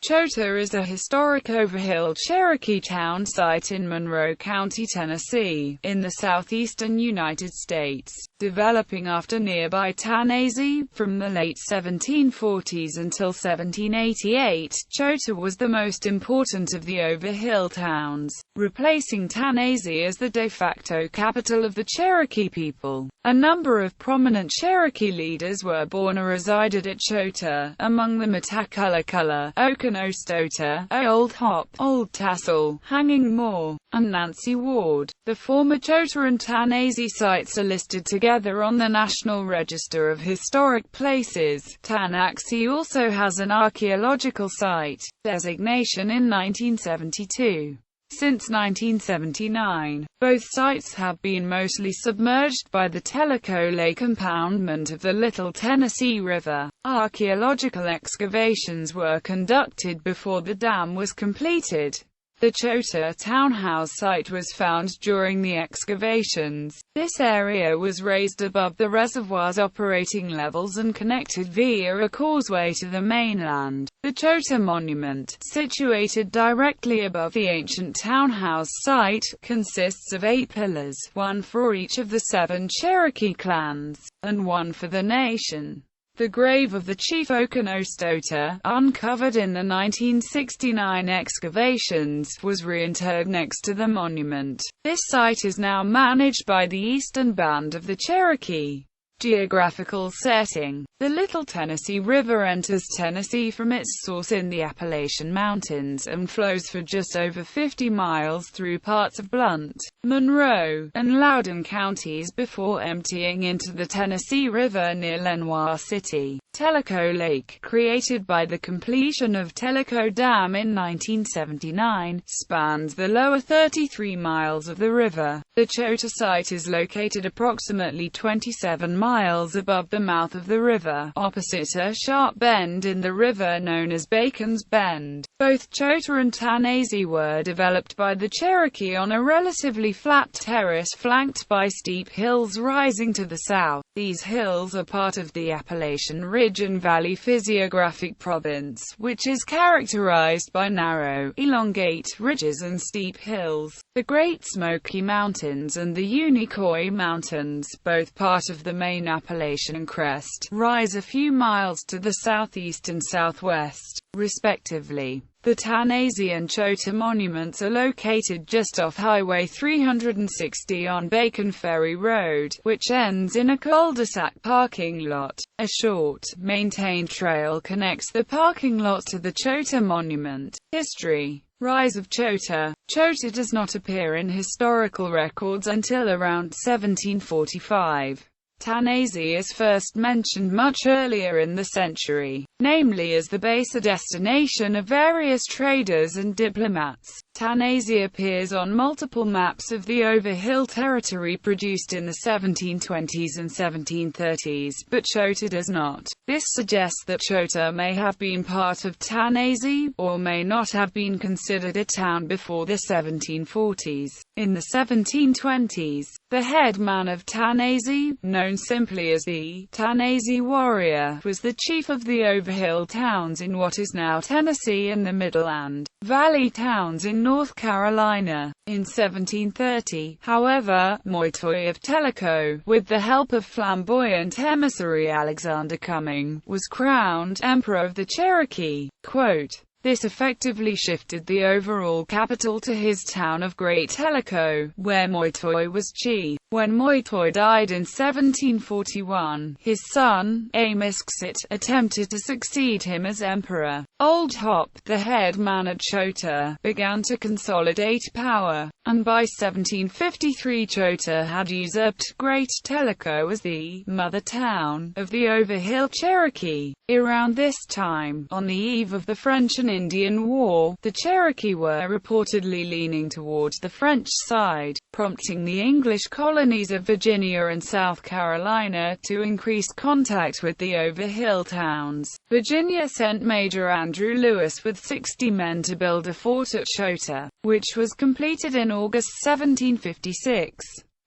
Chota is a historic Overhill Cherokee town site in Monroe County, Tennessee, in the southeastern United States, developing after nearby Tanaxi. From the late 1740s until 1788, Chota was the most important of the Overhill towns, replacing Tanaxi as the de facto capital of the Cherokee people. A number of prominent Cherokee leaders were born or resided at Chota, among them Attakullakulla, Oconostota, Old Hop, Old Tassel, Hanging Moor, and Nancy Ward. The former Chota and Tanasi sites are listed together on the National Register of Historic Places. Tanaxi also has an archaeological site designation in 1972. Since 1979, both sites have been mostly submerged by the Tellico Lake impoundment of the Little Tennessee River. Archaeological excavations were conducted before the dam was completed. The Chota townhouse site was found during the excavations. This area was raised above the reservoir's operating levels and connected via a causeway to the mainland. The Chota monument, situated directly above the ancient townhouse site, consists of 8 pillars, one for each of the 7 Cherokee clans, and one for the nation. The grave of the chief Oconostota, uncovered in the 1969 excavations, was reinterred next to the monument. This site is now managed by the Eastern Band of the Cherokee. Geographical setting. The Little Tennessee River enters Tennessee from its source in the Appalachian Mountains and flows for just over 50 miles through parts of Blount, Monroe, and Loudoun counties before emptying into the Tennessee River near Lenoir City. Tellico Lake, created by the completion of Tellico Dam in 1979, spans the lower 33 miles of the river. The Chota site is located approximately 27 miles above the mouth of the river, opposite a sharp bend in the river known as Bacon's Bend. Both Chota and Tanasi were developed by the Cherokee on a relatively flat terrace flanked by steep hills rising to the south. These hills are part of the Appalachian Ridge and Valley physiographic province, which is characterized by narrow, elongate ridges and steep hills. The Great Smoky Mountains and the Unicoi Mountains, both part of the main Appalachian crest, rise a few miles to the southeast and southwest, respectively. The Tanasi and Chota monuments are located just off Highway 360 on Bacon Ferry Road, which ends in a cul-de-sac parking lot. A short, maintained trail connects the parking lot to the Chota monument. History. Rise of Chota. Chota does not appear in historical records until around 1745. Tanasi is first mentioned much earlier in the century, namely as the base or destination of various traders and diplomats. Tanasi appears on multiple maps of the Overhill Territory produced in the 1720s and 1730s, but Chota does not. This suggests that Chota may have been part of Tanasi, or may not have been considered a town before the 1740s. In the 1720s, the head man of Tanasi, known simply as the Tanasi Warrior, was the chief of the Overhill towns in what is now Tennessee and the Middle and Valley towns in North Carolina. In 1730, however, Moitoi of Tellico, with the help of flamboyant emissary Alexander Cumming, was crowned Emperor of the Cherokee. Quote, "This effectively shifted the overall capital to his town of Great Tellico, where Moitoi was chief. When Moitoi died in 1741, his son, Amisksit, attempted to succeed him as emperor. Old Hop, the head man at Chota, began to consolidate power, and by 1753 Chota had usurped Great Tellico as the mother town of the Overhill Cherokee. Around this time, on the eve of the French and Indian War, the Cherokee were reportedly leaning towards the French side, prompting the English colonies of Virginia and South Carolina to increase contact with the Overhill towns. Virginia sent Major Andrew Lewis with 60 men to build a fort at Chota, which was completed in August 1756.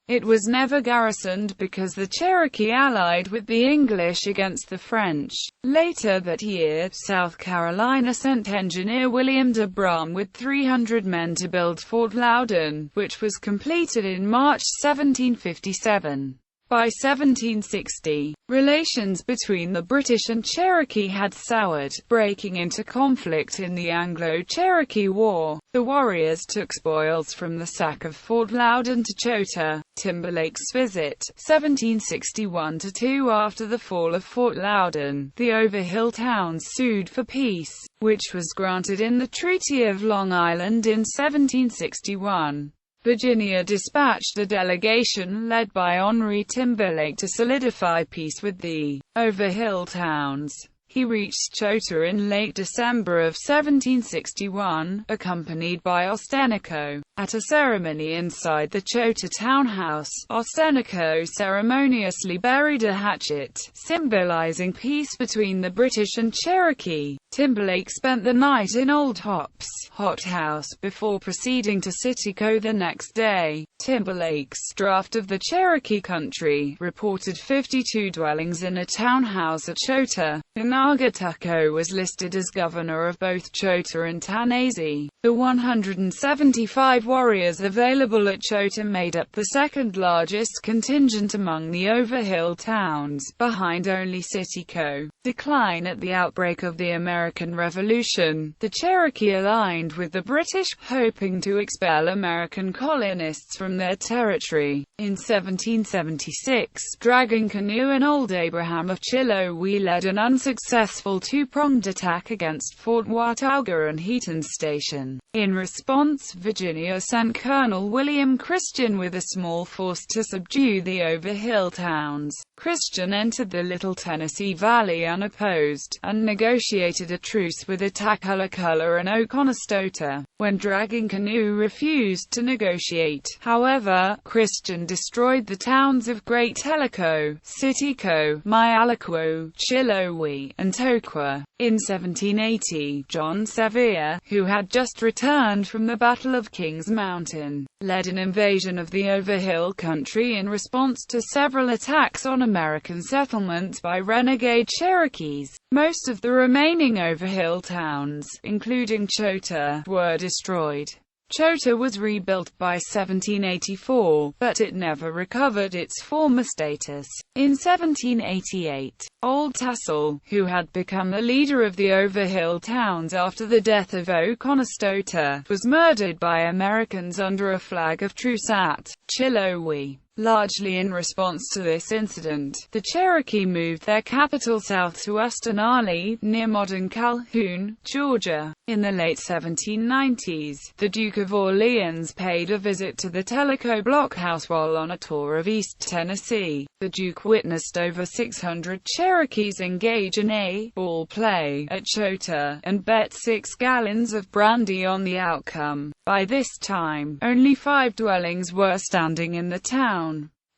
It was never garrisoned because the Cherokee allied with the English against the French. Later that year, South Carolina sent engineer William de Bram with 300 men to build Fort Loudon, which was completed in March 1757. By 1760, relations between the British and Cherokee had soured, breaking into conflict in the Anglo-Cherokee War. The warriors took spoils from the sack of Fort Loudon to Chota. Timberlake's visit, 1761–2. After the fall of Fort Loudon, the Overhill towns sued for peace, which was granted in the Treaty of Long Island in 1761. Virginia dispatched a delegation led by Henry Timberlake to solidify peace with the Overhill towns. He reached Chota in late December of 1761, accompanied by Oconostota. At a ceremony inside the Chota townhouse, Oconostota ceremoniously buried a hatchet, symbolizing peace between the British and Cherokee. Timberlake spent the night in Old Hop's hothouse before proceeding to Sitico the next day. Timberlake's draft of the Cherokee country reported 52 dwellings in a townhouse at Chota. Attakullakulla was listed as governor of both Chota and Tanasi. The 175 warriors available at Chota made up the second largest contingent among the Overhill towns, behind only Sitico. Decline. At the outbreak of the American Revolution, the Cherokee aligned with the British, hoping to expel American colonists from their territory. In 1776, Dragon Canoe and Old Abraham of Chiloe led an unsuccessful two-pronged attack against Fort Watauga and Heaton Station. In response, Virginia sent Colonel William Christian with a small force to subdue the Overhill towns. Christian entered the Little Tennessee Valley unopposed, and negotiated a truce with Attakullakulla and Oconostota. When Dragon Canoe refused to negotiate, however, Christian destroyed the towns of Great Tellico, Sitico, Myalaquo, Chiloe, and Toqua. In 1780, John Sevier, who had just returned from the Battle of Kings Mountain, led an invasion of the Overhill country in response to several attacks on American settlements by renegade Cherokees. Most of the remaining Overhill towns, including Chota, were destroyed. Chota was rebuilt by 1784, but it never recovered its former status. In 1788, Old Tassel, who had become the leader of the Overhill towns after the death of Oconostota, was murdered by Americans under a flag of truce at Chiloe. Largely in response to this incident, the Cherokee moved their capital south to Ustonali, near modern Calhoun, Georgia. In the late 1790s, the Duke of Orleans paid a visit to the Tellico blockhouse while on a tour of East Tennessee. The Duke witnessed over 600 Cherokees engage in a ball play at Chota, and bet 6 gallons of brandy on the outcome. By this time, only 5 dwellings were standing in the town.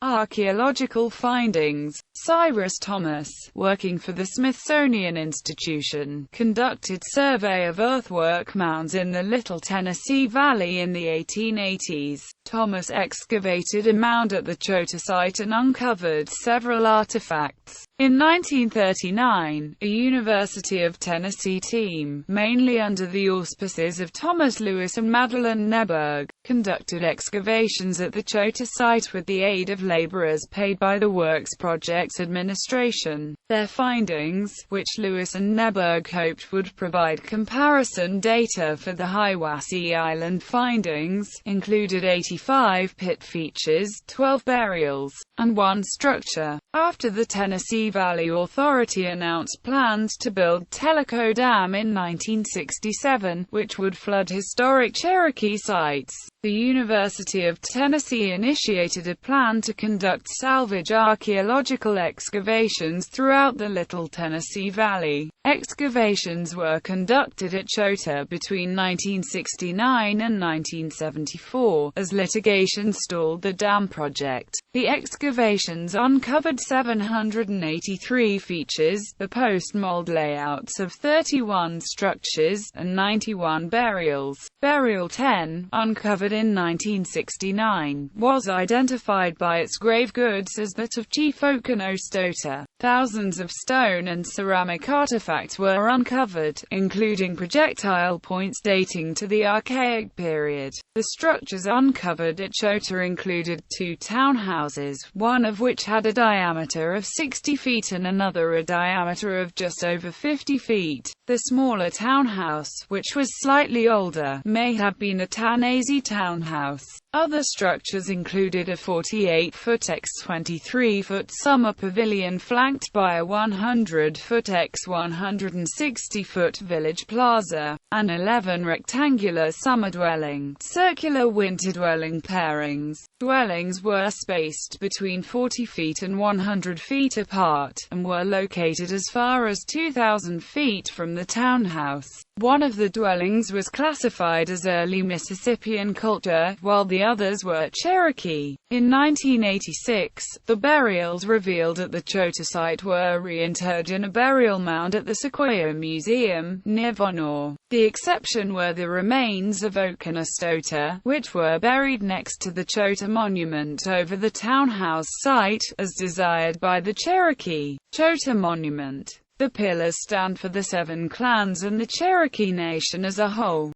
Archaeological findings. Cyrus Thomas, working for the Smithsonian Institution, conducted survey of earthwork mounds in the Little Tennessee Valley in the 1880s. Thomas excavated a mound at the Chota site and uncovered several artifacts. In 1939, a University of Tennessee team, mainly under the auspices of Thomas Lewis and Madeline Neberg, conducted excavations at the Chota site with the aid of laborers paid by the Works Projects Administration. Their findings, which Lewis and Neberg hoped would provide comparison data for the Hiwassee Island findings, included 85 pit features, 12 burials, and 1 structure. After the Tennessee Valley Authority announced plans to build Tellico Dam in 1967, which would flood historic Cherokee sites, the University of Tennessee initiated a plan to conduct salvage archaeological excavations throughout the Little Tennessee Valley. Excavations were conducted at Chota between 1969 and 1974, as litigation stalled the dam project. The excavations uncovered 783 features, the post-mold layouts of 31 structures, and 91 burials. Burial 10, uncovered in 1969, was identified by its grave goods as that of Chief Oconostota. Thousands of stone and ceramic artifacts were uncovered, including projectile points dating to the Archaic period. The structures uncovered at Chota included 2 townhouses, one of which had a diameter of 60 feet and another a diameter of just over 50 feet. The smaller townhouse, which was slightly older, may have been a Tanaxi townhouse. Other structures included a 48-foot x 23-foot summer pavilion flanked by a 100-foot x 160-foot village plaza, and 11 rectangular summer dwelling, circular winter dwelling pairings. Dwellings were spaced between 40 feet and 100 feet apart, and were located as far as 2,000 feet from the townhouse. One of the dwellings was classified as early Mississippian culture, while the others were Cherokee. In 1986, the burials revealed at the Chota site were reinterred in a burial mound at the Sequoia Museum, near Vonore. The exception were the remains of Oconostota, which were buried next to the Chota monument over the townhouse site, as desired by the Cherokee. Chota Monument. The pillars stand for the 7 clans and the Cherokee Nation as a whole.